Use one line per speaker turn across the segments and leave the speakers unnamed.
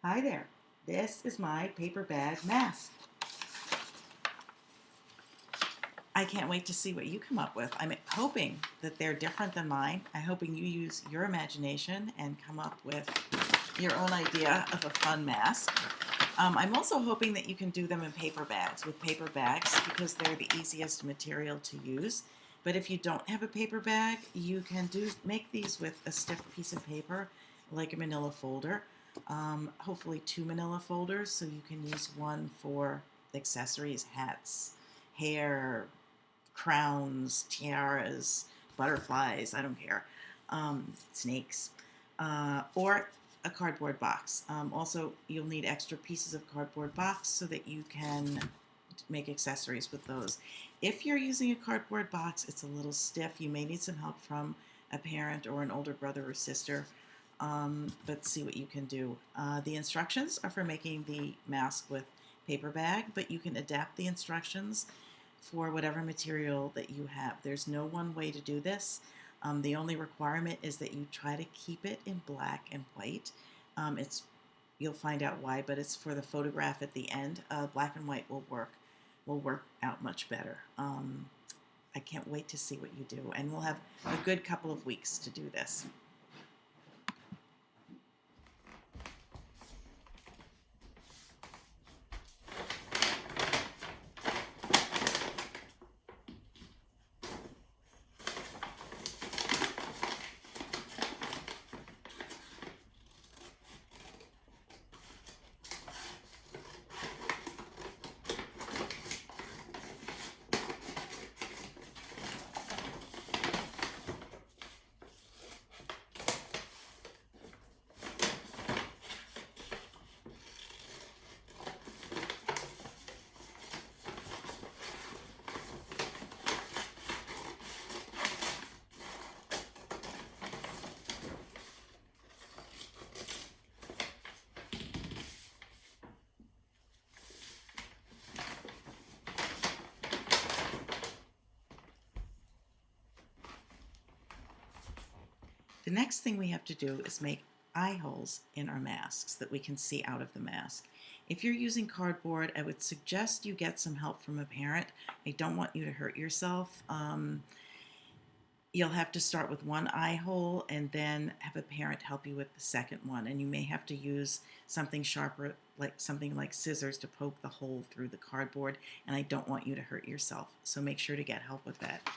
Hi there, this is my paper bag mask. I can't wait to see what you come up with. I'm hoping that they're different than mine. I'm hoping you use your imagination and come up with your own idea of a fun mask. I'm also hoping that you can do them in paper bags, with paper bags, because they're the easiest material to use. But if you don't have a paper bag, you can make these with a stiff piece of paper, like a manila folder. Hopefully 2 manila folders, so you can use one for accessories, hats, hair, crowns, tiaras, butterflies, I don't care, snakes, or a cardboard box. Also, you'll need extra pieces of cardboard box so that you can make accessories with those. If you're using a cardboard box, it's a little stiff. You may need some help from a parent or an older brother or sister, but see what you can do. The instructions are for making the mask with paper bag, but you can adapt the instructions for whatever material that you have. There's no one way to do this. The only requirement is that you try to keep it in black and white. You'll find out why, but it's for the photograph at the end. Black and white will work out much better. I can't wait to see what you do, and we'll have a good couple of weeks to do this. The next thing we have to do is make eye holes in our masks that we can see out of the mask. If you're using cardboard, I would suggest you get some help from a parent. I don't want you to hurt yourself. You'll have to start with one eye hole and then have a parent help you with the second one. And you may have to use something sharper, like something like scissors, to poke the hole through the cardboard. And I don't want you to hurt yourself. So make sure to get help with that.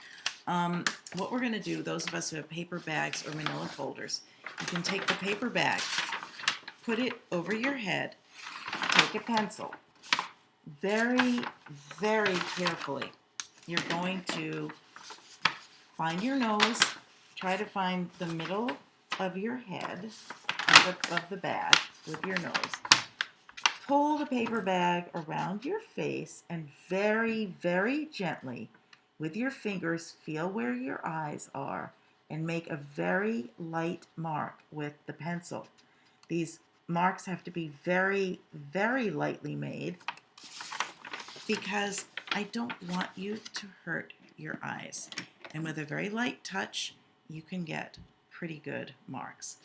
What we're going to do, those of us who have paper bags or manila folders, you can take the paper bag, put it over your head, take a pencil. Very, very carefully, you're going to find your nose, try to find the middle of your head, of the bag with your nose. Pull the paper bag around your face and very, very gently, with your fingers, feel where your eyes are and make a very light mark with the pencil. These marks have to be very, very lightly made because I don't want you to hurt your eyes. And with a very light touch, you can get pretty good marks.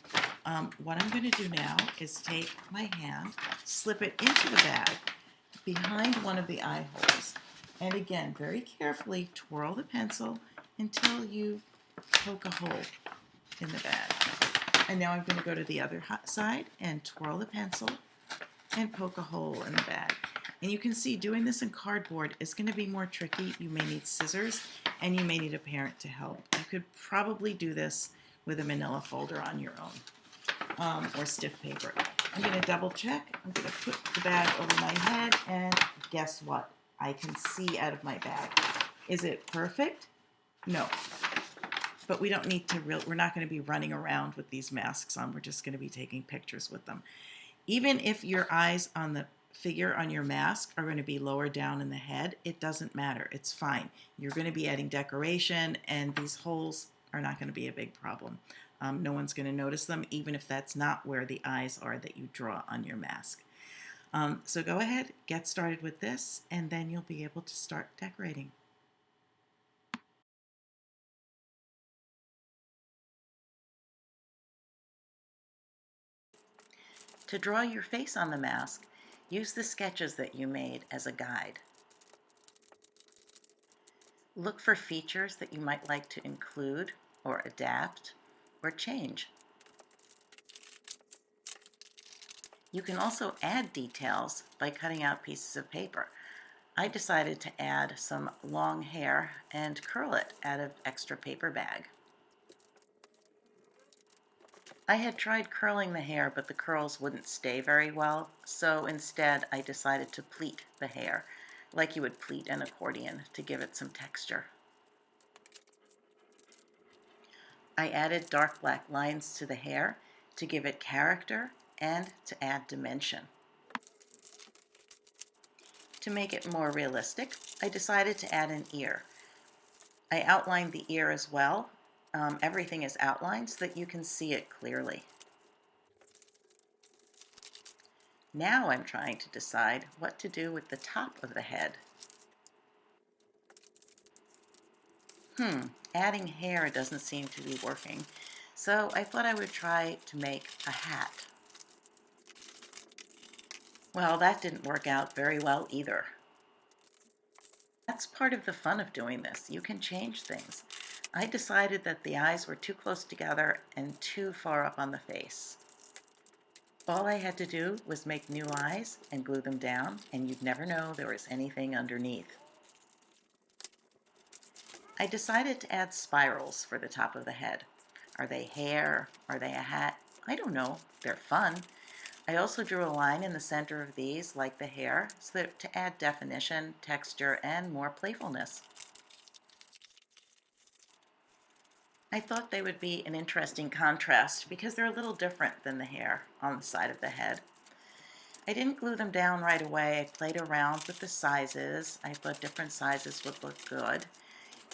What I'm going to do now is take my hand, slip it into the bag behind one of the eye holes, and again, very carefully twirl the pencil until you poke a hole in the bag. And now I'm going to go to the other side and twirl the pencil and poke a hole in the bag. And you can see doing this in cardboard is going to be more tricky. You may need scissors and you may need a parent to help. You could probably do this with a manila folder on your own, or stiff paper. I'm going to double check. I'm going to put the bag over my head, and guess what? I can see out of my bag. Is it perfect? No. But we don't need to, we're not going to be running around with these masks on. We're just going to be taking pictures with them. Even if your eyes on the figure on your mask are going to be lower down in the head, it doesn't matter. It's fine. You're going to be adding decoration, and these holes are not going to be a big problem. No one's going to notice them, even if that's not where the eyes are that you draw on your mask. So go ahead, get started with this, and then you'll be able to start decorating. To draw your face on the mask, use the sketches that you made as a guide. Look for features that you might like to include or adapt or change. You can also add details by cutting out pieces of paper. I decided to add some long hair and curl it out of extra paper bag. I had tried curling the hair, but the curls wouldn't stay very well, so instead I decided to pleat the hair, like you would pleat an accordion, to give it some texture. I added dark black lines to the hair to give it character and to add dimension. To make it more realistic, I decided to add an ear. I outlined the ear as well. Everything is outlined so that you can see it clearly. Now I'm trying to decide what to do with the top of the head. Adding hair doesn't seem to be working, so I thought I would try to make a hat. Well, that didn't work out very well either. That's part of the fun of doing this. You can change things. I decided that the eyes were too close together and too far up on the face. All I had to do was make new eyes and glue them down, and you'd never know there was anything underneath. I decided to add spirals for the top of the head. Are they hair? Are they a hat? I don't know. They're fun. I also drew a line in the center of these, like the hair, so that to add definition, texture, and more playfulness. I thought they would be an interesting contrast because they're a little different than the hair on the side of the head. I didn't glue them down right away. I played around with the sizes. I thought different sizes would look good,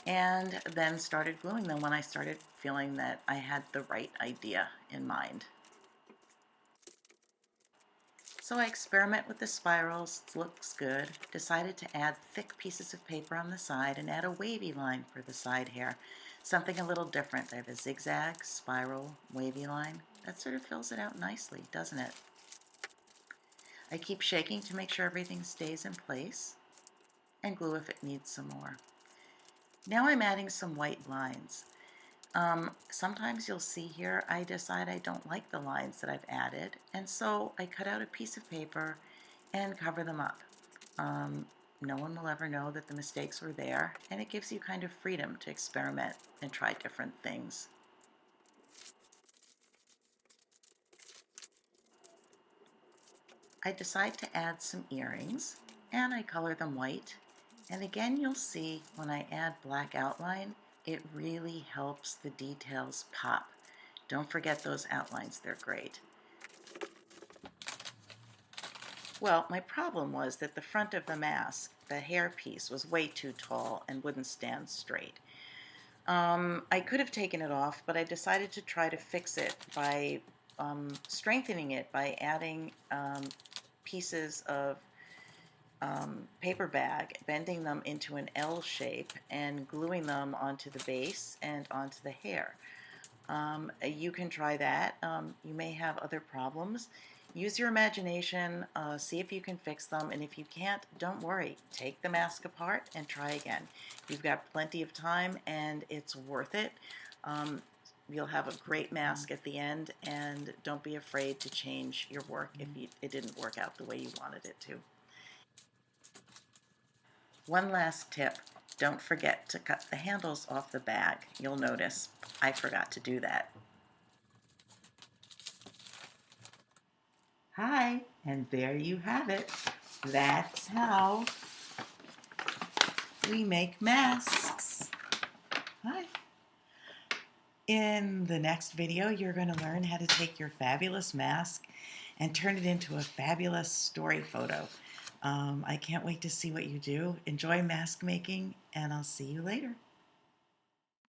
and then started gluing them when I started feeling that I had the right idea in mind. So I experiment with the spirals. It looks good. Decided to add thick pieces of paper on the side and add a wavy line for the side hair. Something a little different. I have a zigzag, spiral, wavy line. That sort of fills it out nicely, doesn't it? I keep shaking to make sure everything stays in place, and glue if it needs some more. Now I'm adding some white lines. Sometimes you'll see here I decide I don't like the lines that I've added, and so I cut out a piece of paper and cover them up. No one will ever know that the mistakes were there, and it gives you kind of freedom to experiment and try different things. I decide to add some earrings, and I color them white. And again, you'll see when I add black outline, it really helps the details pop. Don't forget those outlines, they're great. Well, my problem was that the front of the mask, the hair piece, was way too tall and wouldn't stand straight. I could have taken it off, but I decided to try to fix it by strengthening it by adding pieces of paper bag, bending them into an L shape and gluing them onto the base and onto the hair. You can try that. You may have other problems. Use your imagination, see if you can fix them, and if you can't, don't worry. Take the mask apart and try again. You've got plenty of time and it's worth it. You'll have a great mask at the end, and don't be afraid to change your work if it didn't work out the way you wanted it to. One last tip, don't forget to cut the handles off the bag. You'll notice I forgot to do that. Hi, and there you have it. That's how we make masks. Hi. In the next video, you're going to learn how to take your fabulous mask and turn it into a fabulous story photo. I can't wait to see what you do. Enjoy mask making, and I'll see you later.